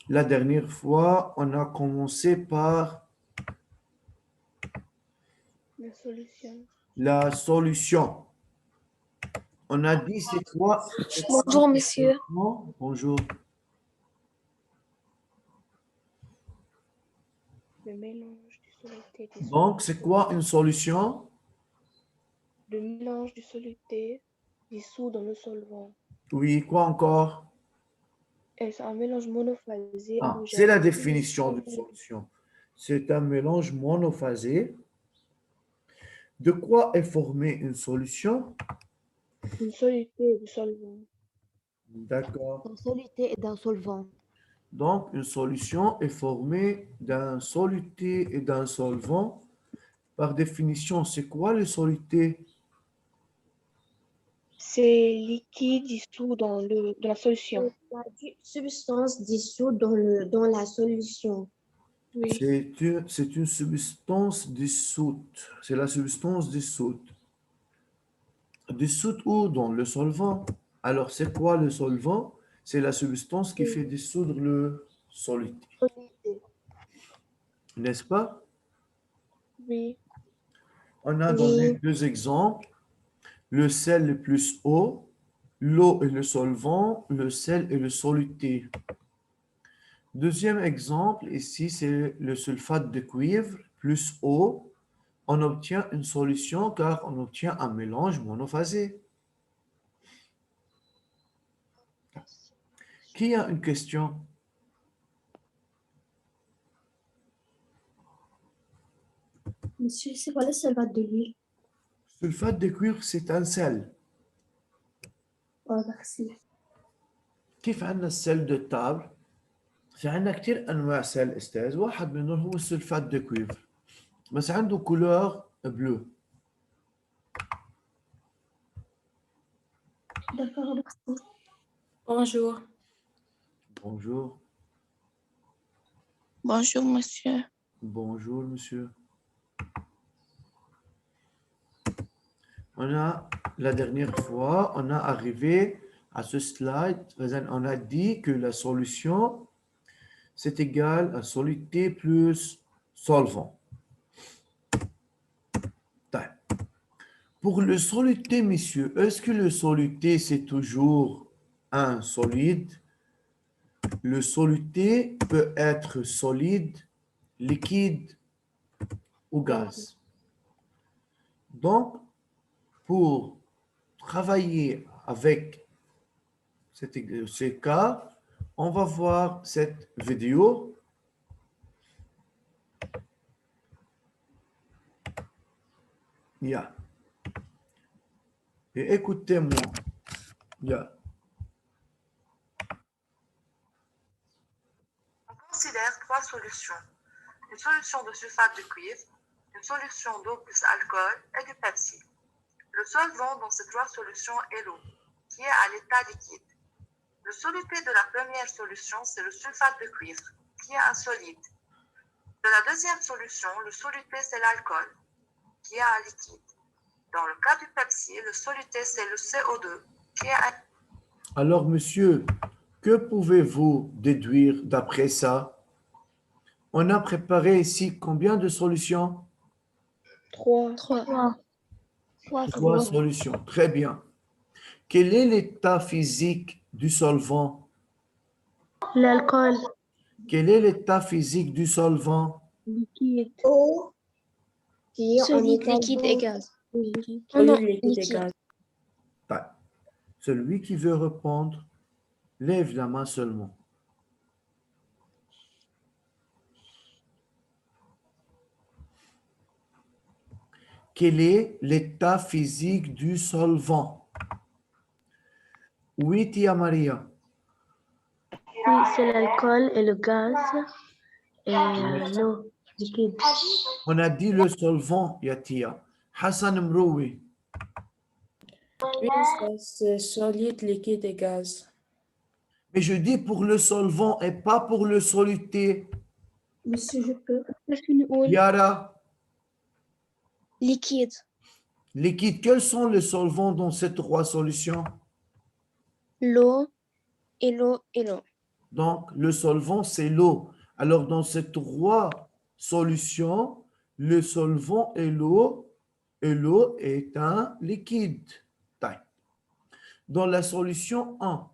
La dernière fois, on a commencé par La solution. la solution. On a dit c'est quoi? Bonjour, monsieur. Bonjour. Le mélange du soluté dissous. Donc, c'est quoi une solution? Le mélange du soluté dissous dans le solvant. Oui, quoi encore? C'est un mélange monophasé Ah, homogène. c'est la définition d'une solution. C'est un mélange monophasé. De quoi est formée une solution? Une soluté du solvant. D'accord. D'un soluté et d'un solvant. Donc, une solution est formée d'un soluté et d'un solvant. Par définition, c'est quoi le soluté? C'est liquide dissous dans la solution. La substance dissoute dans la solution. Oui. C'est une substance dissoute. C'est la substance dissoute. Dissoute où? Dans le solvant. Alors, c'est quoi le solvant? C'est la substance qui fait dissoudre le soluté. N'est-ce pas? Oui. On a donné deux exemples. Le sel plus eau, l'eau et le solvant, le sel et le soluté. Deuxième exemple, ici, c'est le sulfate de cuivre plus eau. On obtient une solution car on obtient un mélange monophasé. Qui a une question? Monsieur, c'est quoi le sulfate de l'huile? Sulfate de cuivre, c'est un sel. Oh, merci. كيف عندنا السل de table؟ في عندنا كثير انواع سل استاذ، واحد منهم هو السلفات دو كويفر، بس عنده كولور بلو. D'accord, merci. Bonjour. Bonjour. Bonjour, monsieur. Bonjour, monsieur. On a, la dernière fois, on a arrivé à ce slide, on a dit que la solution, c'est égal à soluté plus solvant. Pour le soluté, messieurs, est-ce que le soluté, c'est toujours un solide? Le soluté peut être solide, liquide ou gaz. Donc, pour travailler avec ces cas, on va voir cette vidéo. Yeah. Et écoutez-moi. Yeah. On considère trois solutions. Une solution de sulfate de cuivre, une solution d'eau plus alcool et du Pepsi. Le solvant dans ces trois solutions est l'eau, qui est à l'état liquide. Le soluté de la première solution, c'est le sulfate de cuivre, qui est un solide. De la deuxième solution, le soluté, c'est l'alcool, qui est un liquide. Dans le cas du Pepsi, le soluté, c'est le CO2, qui est un... Alors, monsieur, que pouvez-vous déduire d'après ça? On a préparé ici combien de solutions? Trois. Trois solutions. Très bien. Quel est l'état physique du solvant? L'alcool. Quel est l'état physique du solvant? Liquide. Eau. Qui est en Solide, état liquide d'eau. et gaz. Oui. Non, liquide. Celui qui veut répondre, lève la main seulement. Quel est l'état physique du solvant? Oui, Tia Maria. Oui, c'est l'alcool et le gaz et l'eau liquide. On a dit le solvant, Yatia. Hassan Mroui. Oui, c'est solide, liquide et gaz. Mais je dis pour le solvant et pas pour le soluté. Monsieur, je peux. Yara, Liquide. liquide, quels sont les solvants dans ces trois solutions? L'eau et l'eau et l'eau. Donc, le solvant, c'est l'eau. Alors, dans ces trois solutions, le solvant est l'eau et l'eau est un liquide. Tac. Dans la solution 1,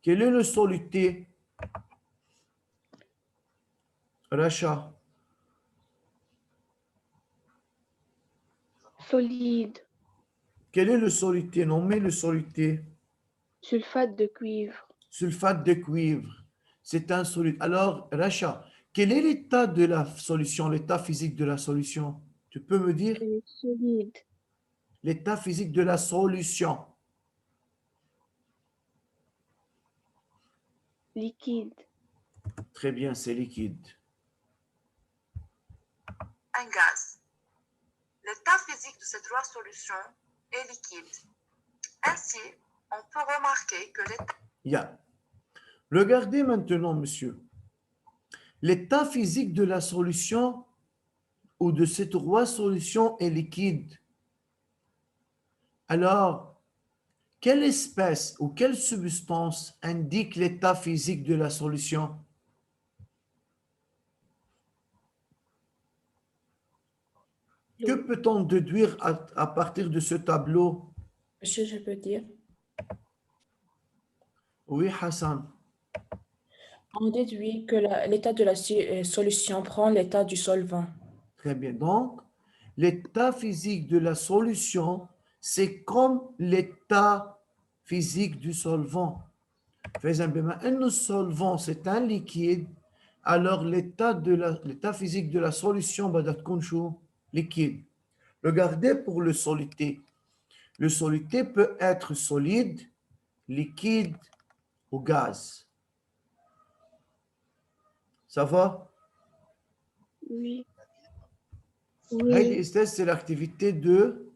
quel est le soluté? Racha, Solide. quel est le soluté? Nommez le soluté. Sulfate de cuivre. Sulfate de cuivre. C'est un solide. Alors, Racha, quel est l'état de la solution, l'état physique de la solution? Tu peux me dire? Elle est solide. L'état physique de la solution. Liquide. Très bien, c'est liquide. Un gaz. L'état physique de ces trois solutions est liquide. Ainsi, on peut remarquer que l'état Yeah. Regardez maintenant, monsieur. L'état physique de la solution ou de ces trois solutions est liquide. Alors, quelle espèce ou quelle substance indique l'état physique de la solution? Que peut-on déduire à partir de ce tableau? Monsieur, je peux dire. Oui, Hassan. On déduit que l'état de la solution prend l'état du solvant. Très bien. Donc, l'état physique de la solution, c'est comme l'état physique du solvant. Un solvant, c'est un liquide. Alors, l'état physique de la solution va être liquide. Regardez pour le solidité. Le solidité peut être solide, liquide ou gaz. Ça va? Oui. Heidi, c'est l'activité de...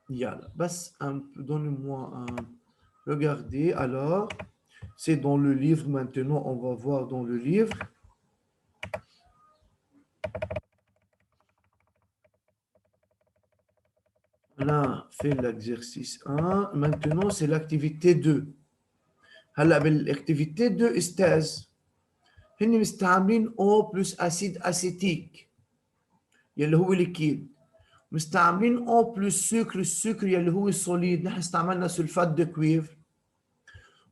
Yalla. Donnez-moi un... Regardez, alors, c'est dans le livre maintenant, on va voir dans le livre. On a fait l'exercice 1. Maintenant, c'est l'activité 2. هلا بالاكتيفيتي 2 استاذ هن مستعملين O بلس اسيد اسيتيك يلي هو ليكيد مستعملين O بلس سكر السكر يلي هو سوليد نحن استعملنا سلفات دو كويفر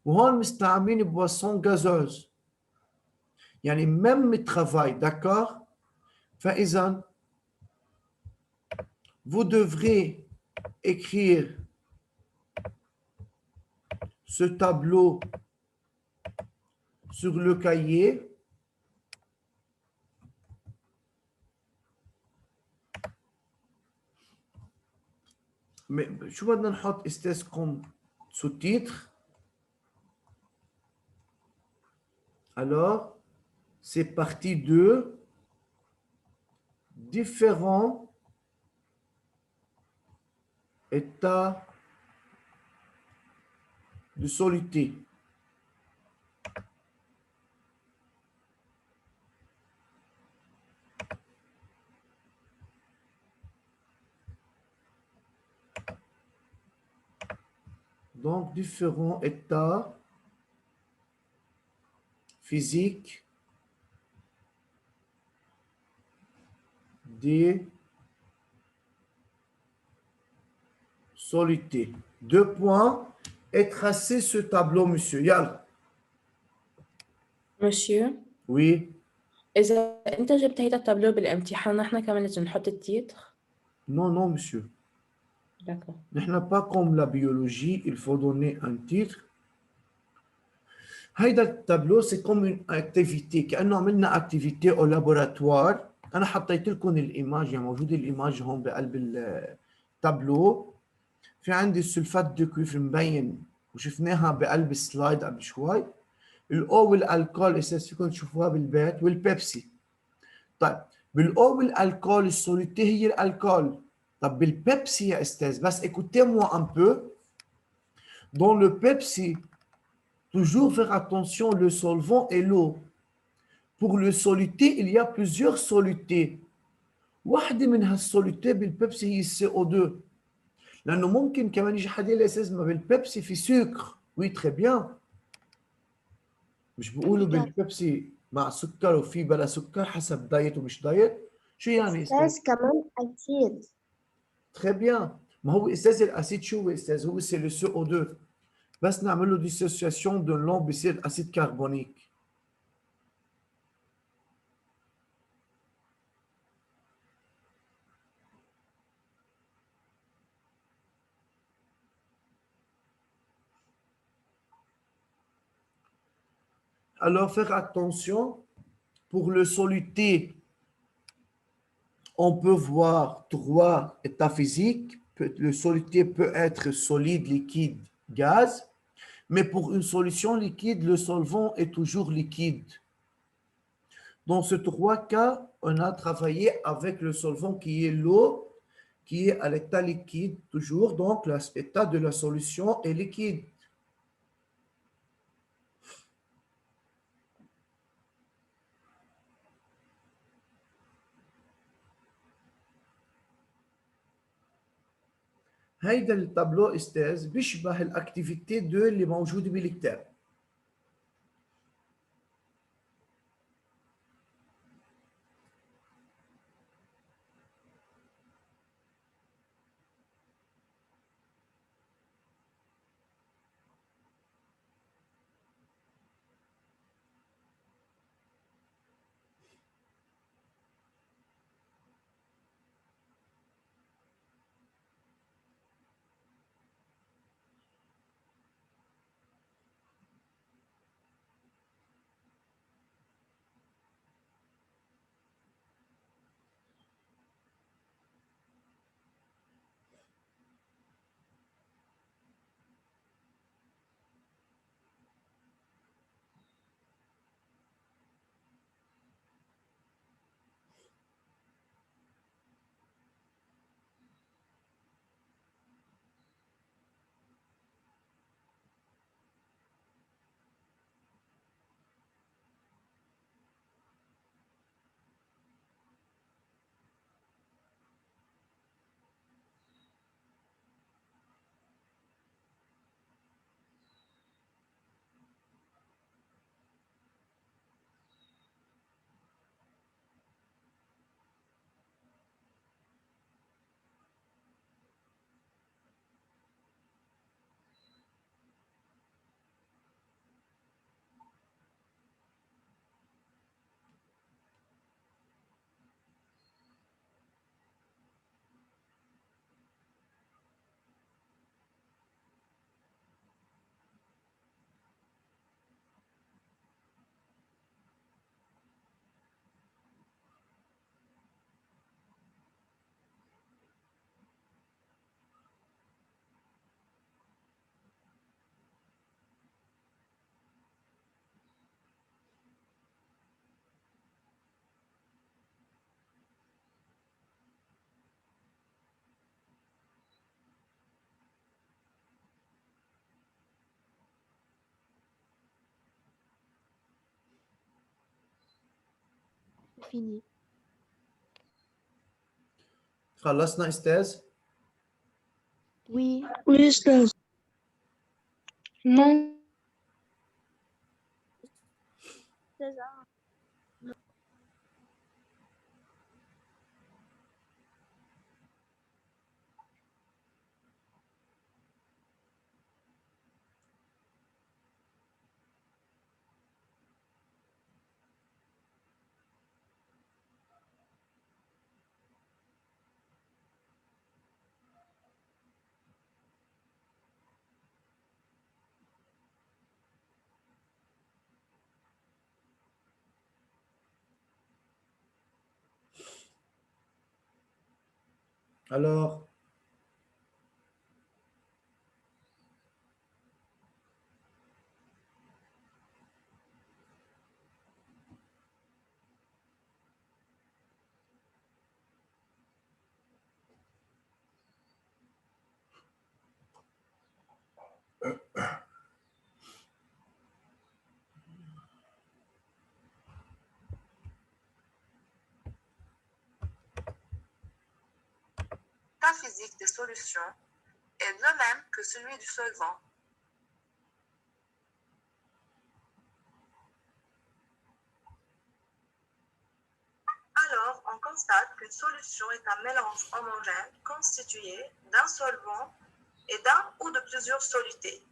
وهون مستعملين بواسون غازوز يعني ميم ترافاي داكور فاذا vous devrez écrire ce tableau sur le cahier. Mais شو بدنا نحط استاذ comme sous-titre? Alors, c'est partie de différents états de solidité. Donc, différents états physiques des solidités. 2 points. Et tracer ce tableau, monsieur. Yalla. Monsieur, Oui. إذا أنت جبت هيدا التابلو بالامتحان نحن كمان لازم نحط التيتر. Non, non, monsieur. D'accord. Nous n'avons pas comme la biologie, il faut donner un titre. هيدا التابلو c'est comme une activité كأنه عملنا activité au laboratoire. أنا حطيت لكم الإيماج يعني موجود الإيماج هون بقلب التابلو. في عندي السلفات دو كويفر مبين وشفناها بقلب السلايد قبل شوي. الأو والألكول أساس فيكم تشوفوها بالبيت والبيبسي. طيب بالأو والألكول السوليدité هي الألكول. طب بالبيبسي يا أستاذ بس écoutez-moi un peu. Dans le Pepsi, toujours faire attention, le solvant et l'eau. Pour le soluté, il y a plusieurs solutés. واحدة من هالسوليتي بالبيبسي هي السي او 2 لأنه ممكن كمان يجي حد يقول لي أستاذ ما بالبيبسي في سكر وي تري بيان مش بيقولوا في غاز. بالبيبسي مع سكر وفي بلا سكر حسب دايت ومش دايت شو يعني أستاذ؟ أستاذ كمان أكيد. تري بيان ما هو أستاذ الأسيد شو هو أستاذ؟ هو سي لو سي او 2 بس نعمل له ديسوسياسيون دون لون بصير أسيد كربونيك. Alors, faire attention, pour le soluté, on peut voir trois états physiques. Le soluté peut être solide, liquide, gaz. Mais pour une solution liquide, le solvant est toujours liquide. Dans ces trois cas, on a travaillé avec le solvant qui est l'eau, qui est à l'état liquide toujours. Donc, l'état de la solution est liquide. هيدا التابلو استاذ بيشبه الاكتيفيتي 2 اللي موجوده بالكتاب. Fini. خلصنا استاذ؟ Oui. Oui, أستاذ. Non. Alors, l'état physique des solutions est le même que celui du solvant. Alors, on constate qu'une solution est un mélange homogène constitué d'un solvant et d'un ou de plusieurs solutés.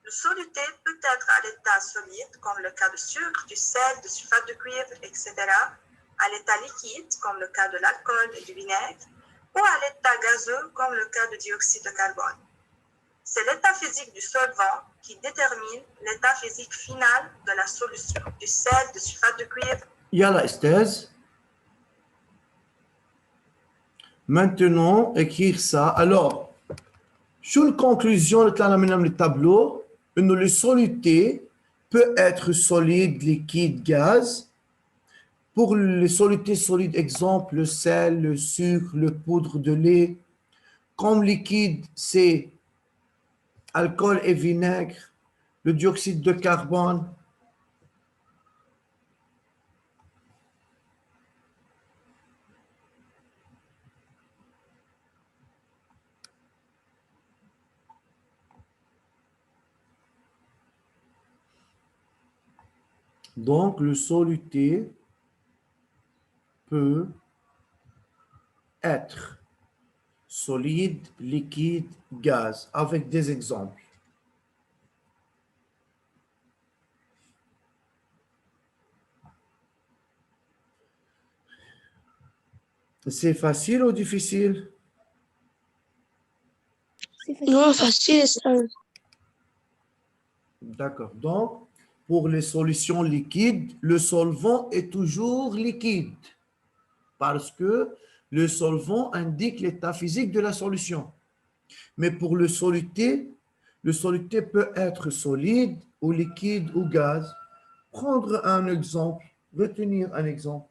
Le soluté peut être à l'état solide, comme le cas du sucre, du sel, du sulfate de cuivre, etc., à l'état liquide, comme le cas de l'alcool et du vinaigre, ou à l'état gazeux, comme le cas du dioxyde de carbone. C'est l'état physique du solvant qui détermine l'état physique final de la solution, du sel, du sulfate de cuivre. Yalla, Esthez. Maintenant, écrire ça. Alors, sur la conclusion de tableau, le soluté peut être solide, liquide, gaz. Pour les solutés solides, exemple, le sel, le sucre, le poudre de lait. Comme liquide, c'est alcool et vinaigre, le dioxyde de carbone. Donc, le soluté peut être solide, liquide, gaz, avec des exemples. C'est facile ou difficile? C'est facile. Non, facile, ça. D'accord. Donc, pour les solutions liquides, le solvant est toujours liquide parce que le solvant indique l'état physique de la solution. Mais pour le soluté peut être solide ou liquide ou gaz. Prendre un exemple, retenir un exemple.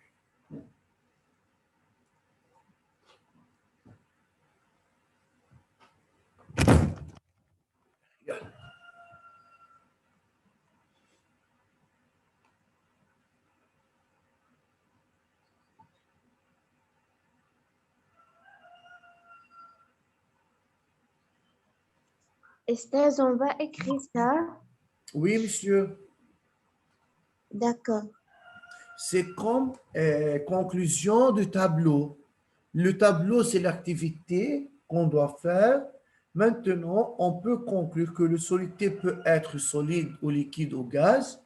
Esther, on va écrire ça. Oui, monsieur. D'accord. C'est comme conclusion du tableau. Le tableau, c'est l'activité qu'on doit faire. Maintenant, on peut conclure que le soluté peut être solide ou liquide ou gaz.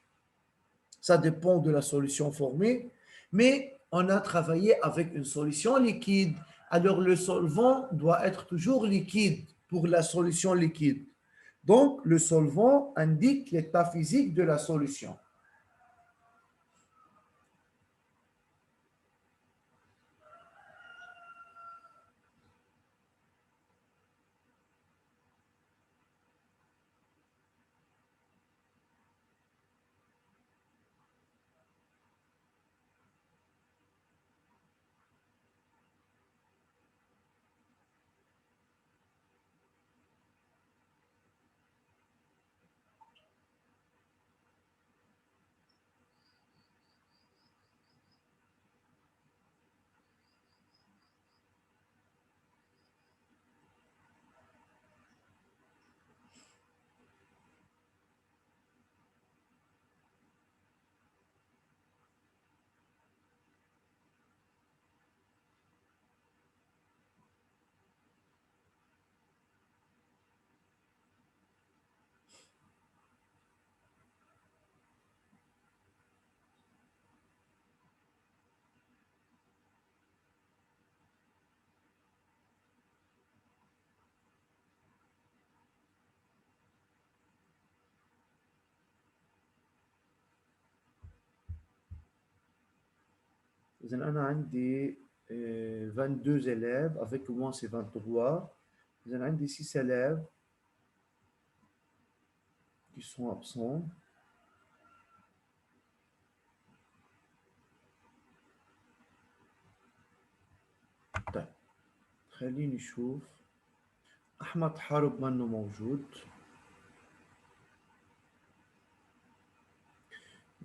Ça dépend de la solution formée. Mais on a travaillé avec une solution liquide. Alors, le solvant doit être toujours liquide pour la solution liquide. Donc, le solvant indique l'état physique de la solution. إذن أنا عندي 22 élèves, avec moi c'est 23. إذن عندي 6 élèves qui sont absents. طيب خليني نشوف. أحمد حرب منه موجود.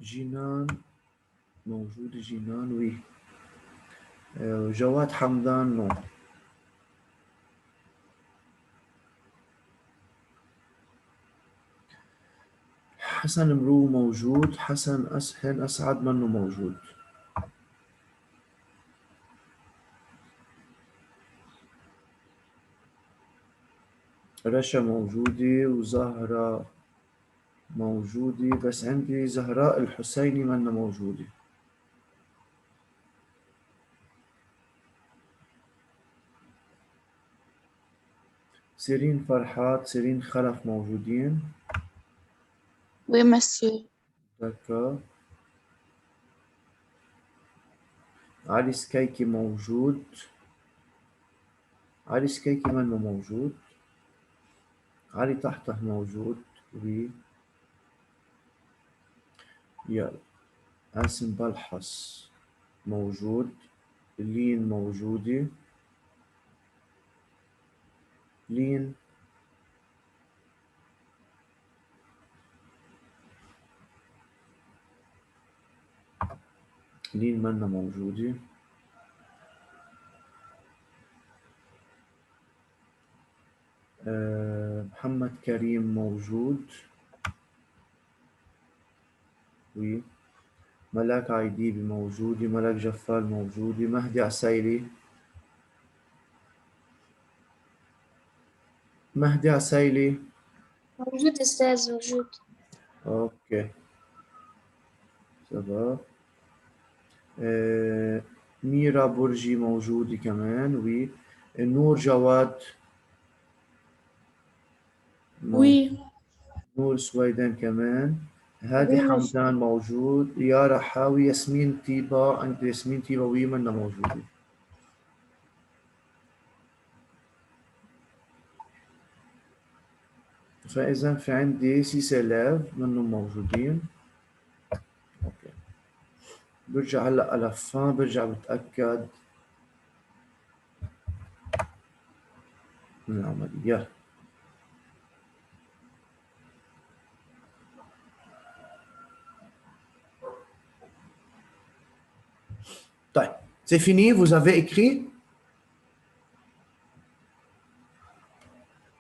جينان موجود. جينان وي. جواد حمدان نو. حسن مرو موجود، حسن أسعد منه موجود. رشا موجودة وزهرة موجودة، بس عندي زهراء الحسيني منها موجودة. سيرين فرحات، سيرين خلف موجودين. Oui, monsieur. دكا. علي سكيكي موجود. علي سكيكي منه موجود. علي طحطح موجود. وي. يلا. قاسم بلحس موجود. لين موجودة. لين. لين منا موجودة. محمد كريم موجود. وي. ملاك عيديبي موجودة. ملاك جفال موجودة. مهدي عسيلي. مهدي عسيلي. موجود أستاذ موجود. اوكي. سبا. ميرا برجي موجودة كمان. وي. نور جواد. Oui, نور سويدان كمان. هادي Oui, monsieur. حمدان موجود. يارا حاوي. ياسمين طيبة. عند ياسمين طيبة وي منا موجودة. فإذا في عندي 6 élèves منهم موجودين. اوكي. برجع هلا على فان، برجع بتأكد من العملية. طيب. C'est fini, vous avez écrit?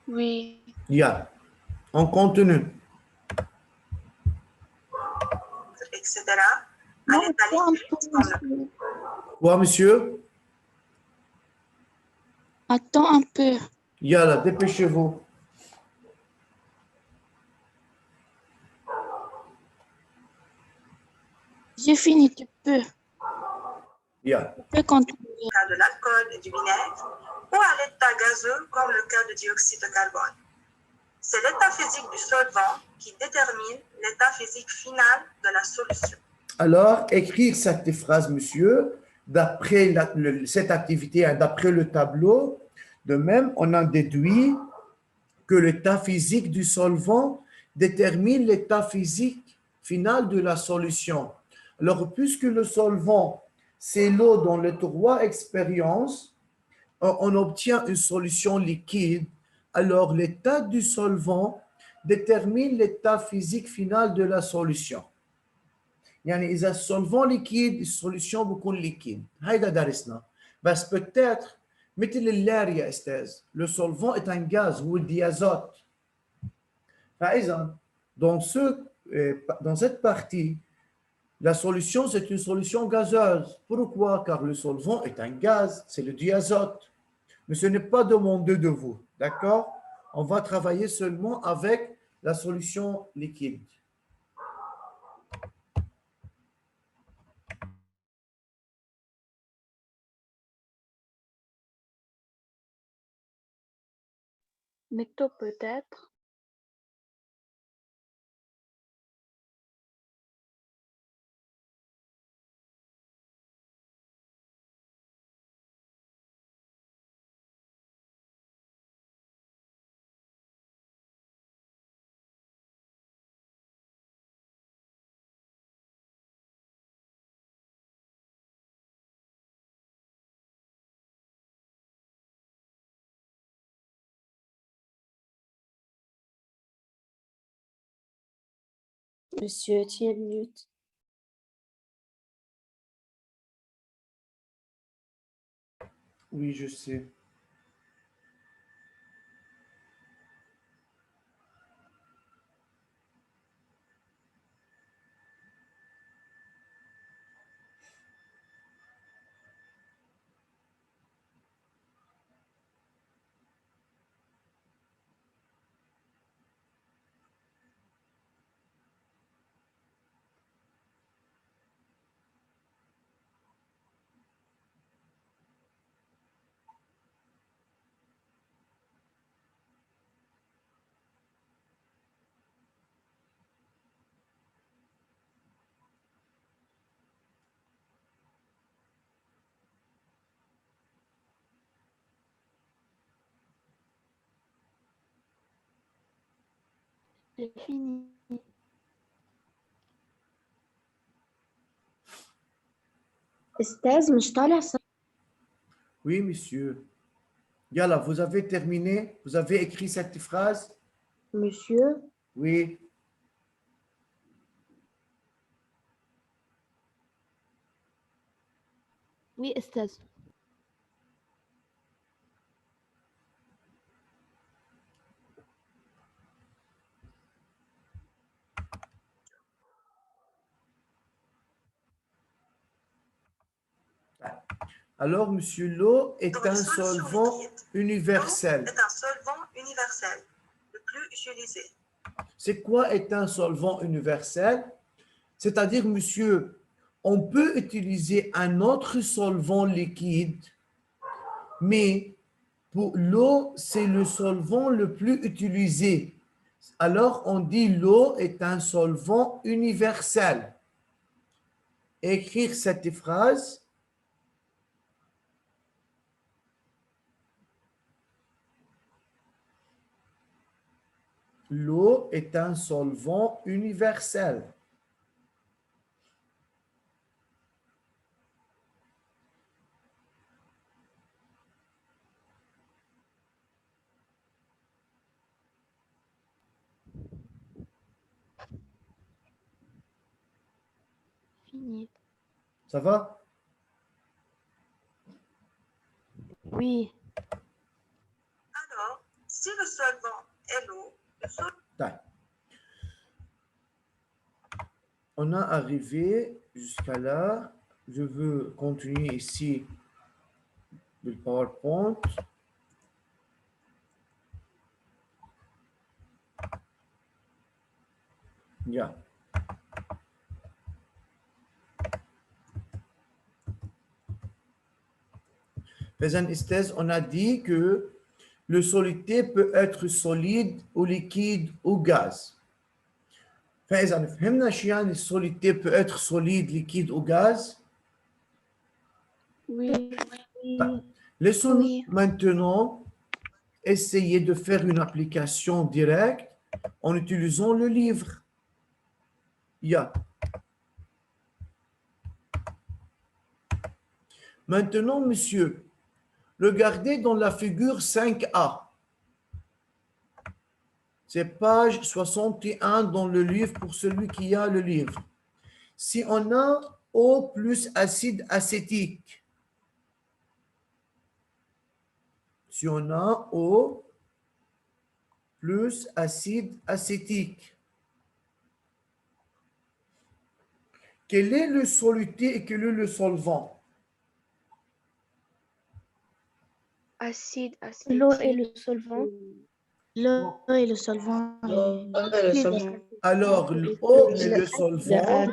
Oui. Yeah. On continue. etc. Non, à l'état attends un liquide peu, comme le monsieur. Quoi, monsieur? Attends un peu. Yalla, dépêchez-vous. J'ai fini, tu peux. Yeah. Tu peux continuer. cas de l'alcool et du vinaigre, ou à l'état gazeux comme le cas de dioxyde de carbone. C'est l'état physique du solvant qui détermine l'état physique final de la solution. Alors, écrire cette phrase, monsieur, d'après cette activité, hein, d'après le tableau. De même, on en déduit que l'état physique du solvant détermine l'état physique final de la solution. Alors, puisque le solvant, c'est l'eau dans les 3 expériences, on obtient une solution liquide. Alors, l'état du solvant détermine l'état physique final de la solution. يعني إذا السولفون ليكيد السوليوشن بيكون ليكيد. هيدا درسنا. بس peut-être مثل اللار يا أستاذ. Le solvant est un gaz ou le diazote. فإذا dans cette partie, la solution c'est une solution gazeuse. Pourquoi? Car le solvant est un gaz, c'est le diazote. Mais ce n'est pas demandé de vous. D'accord? On va travailler seulement avec la solution liquide. Necto peut-être. Monsieur, tiens une minute. Oui, je sais. J'ai fini. أستاذ مش طالع صوت. Oui, monsieur. Yalla, vous avez terminé? Vous avez écrit cette phrase? Monsieur. Oui. Oui أستاذ. Alors, monsieur, l'eau est Dans un les solutions solvant liquides, universel. l'eau est un solvant universel, le plus utilisé. C'est quoi est un solvant universel? C'est-à-dire, monsieur, on peut utiliser un autre solvant liquide, mais pour l'eau, c'est le solvant le plus utilisé. Alors, on dit l'eau est un solvant universel. Écrire cette phrase. L'eau est un solvant universel. Fini. Ça va? Oui. Alors, si le solvant est l'eau, le solvant On a arrivé jusqu'à là. Je veux continuer ici le PowerPoint. Yeah. Faisant esthèse, on a dit que le solidité peut être solide ou liquide ou gaz. فإذا فهمنا شو يعني السوليدité peut être solide, liquide ou gaz. Oui. Laissons-nous Oui. maintenant essayer de faire une application directe en utilisant le livre. Yeah. Maintenant, monsieur, regardez dans la figure 5A. C'est page 61 dans le livre pour celui qui a le livre. Si on a eau plus acide acétique, si on a eau plus acide acétique, quel est le soluté et quel est le solvant? Acide, L'eau et acétique. le solvant. L'eau et le solvant. Alors, l'eau et le solvant,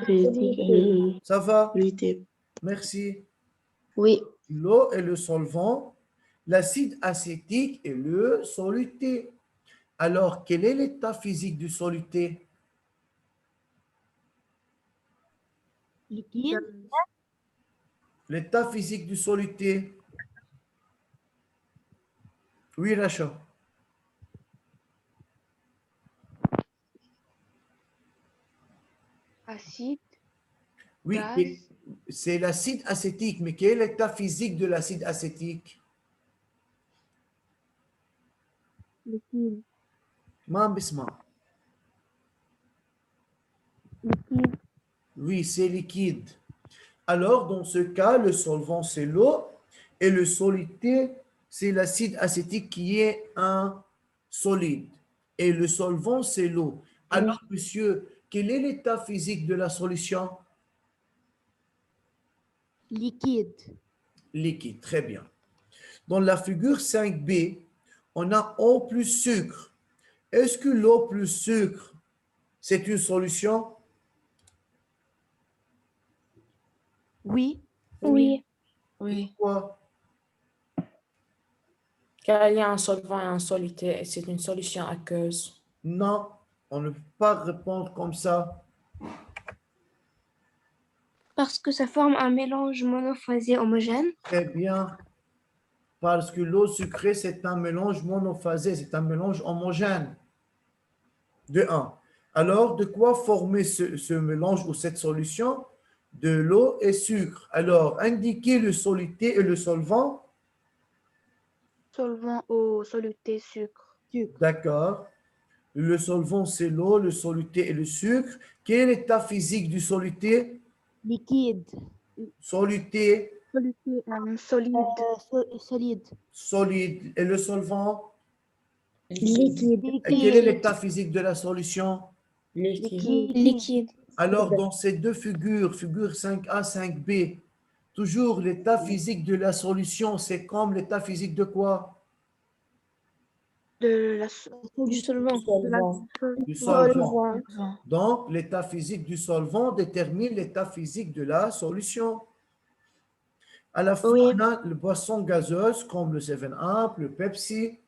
ça va? Merci. Oui. L'eau et le solvant, l'acide acétique et le soluté. Alors, quel est l'état physique du soluté? Liquide. L'état physique du soluté. Oui, Racha. Acide, Oui, gaz, c'est l'acide acétique, mais quel est l'état physique de l'acide acétique? Liquide. ما عم بسمع. Liquide. Oui, c'est liquide. Alors, dans ce cas, le solvant, c'est l'eau et le soluté, c'est l'acide acétique qui est un solide. Et le solvant, c'est l'eau. Alors, monsieur, quel est l'état physique de la solution? Liquide. Liquide, très bien. Dans la figure 5B, on a eau plus sucre. Est-ce que l'eau plus sucre, c'est une solution? Oui. Oui. Pourquoi? Car il y a un solvant et un soluté, et c'est une solution aqueuse. Non, on ne peut pas répondre comme ça. Parce que ça forme un mélange monophasé homogène. Très bien. Parce que l'eau sucrée, c'est un mélange monophasé, c'est un mélange homogène. De un. Alors, de quoi former ce mélange ou cette solution? De l'eau et sucre. Alors, indiquez le soluté et le solvant. Solvant eau, soluté, sucre. D'accord. Le solvant, c'est l'eau, le soluté et le sucre. Quel est l'état physique du soluté? Liquide. Soluté, Solide. Solide. solide. Et le solvant? Liquide. Et quel est l'état physique de la solution? Liquide. Liquide. Alors, dans ces deux figures, figure 5A, 5B, toujours l'état physique de la solution, c'est comme l'état physique de quoi? De la Du solvant. Solvant. Du solvant. Donc, l'état physique du solvant détermine l'état physique de la solution. À la fin, on a le boisson gazeuse comme le 7-Up, le Pepsi.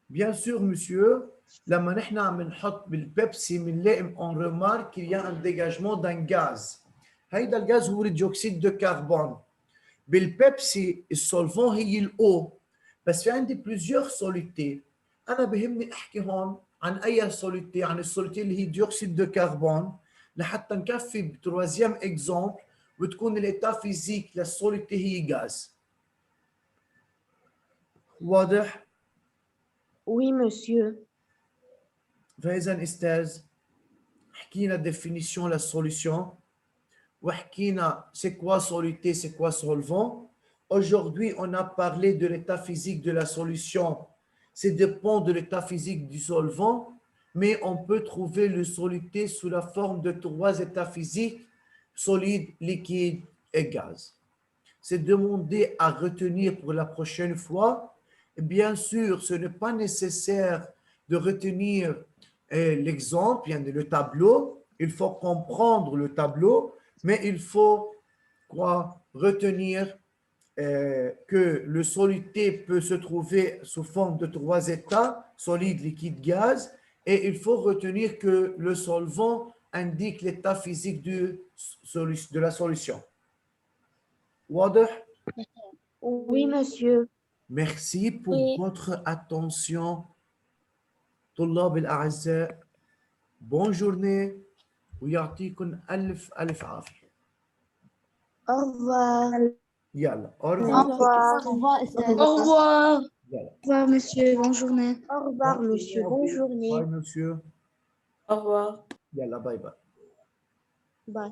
Bien sûr, monsieur, لما نحن عم نحط بالبيبسي بنلاقي on remarque qu'il y a un dégagement d'un gaz. هيدا الغاز هو الديوكسيد دو كربون. بالبيبسي السولفون هي الاو. بس في عندي plusieurs solutés. انا بهمني احكي هون عن اي سوليتي، عن السوليتي اللي هي ديوكسيد دو كربون لحتى نكفي بتروازيام اكزومبل وتكون الايتا فيزيك للسوليتي هي غاز. واضح؟ Oui, monsieur. فإذا أستاذ حكينا définition la solution وحكينا c'est quoi soluté, c'est quoi solvant. Aujourd'hui, on a parlé de l'état physique de la solution. C'est dépend de l'état physique du solvant, mais on peut trouver le soluté sous la forme de trois états physiques, solide, liquide et gaz. C'est demandé à retenir pour la prochaine fois. Bien sûr, ce n'est pas nécessaire de retenir l'exemple, le tableau. Il faut comprendre le tableau, mais il faut quoi, retenir que le soluté peut se trouver sous forme de trois états, solide, liquide, gaz, et il faut retenir que le solvant indique l'état physique de la solution. واضح؟ Oui, monsieur. Merci pour Oui. votre attention. طلاب الأعزاء bonne journée ويعطيكم ألف ألف عافية. Au revoir. يلا au Au revoir. revoir. Au revoir, Estelle. Au revoir. يلا. Au revoir, monsieur. Bonne journée. Au revoir, monsieur. Bonne journée. Bye monsieur. Au revoir. يلا باي باي. Bye.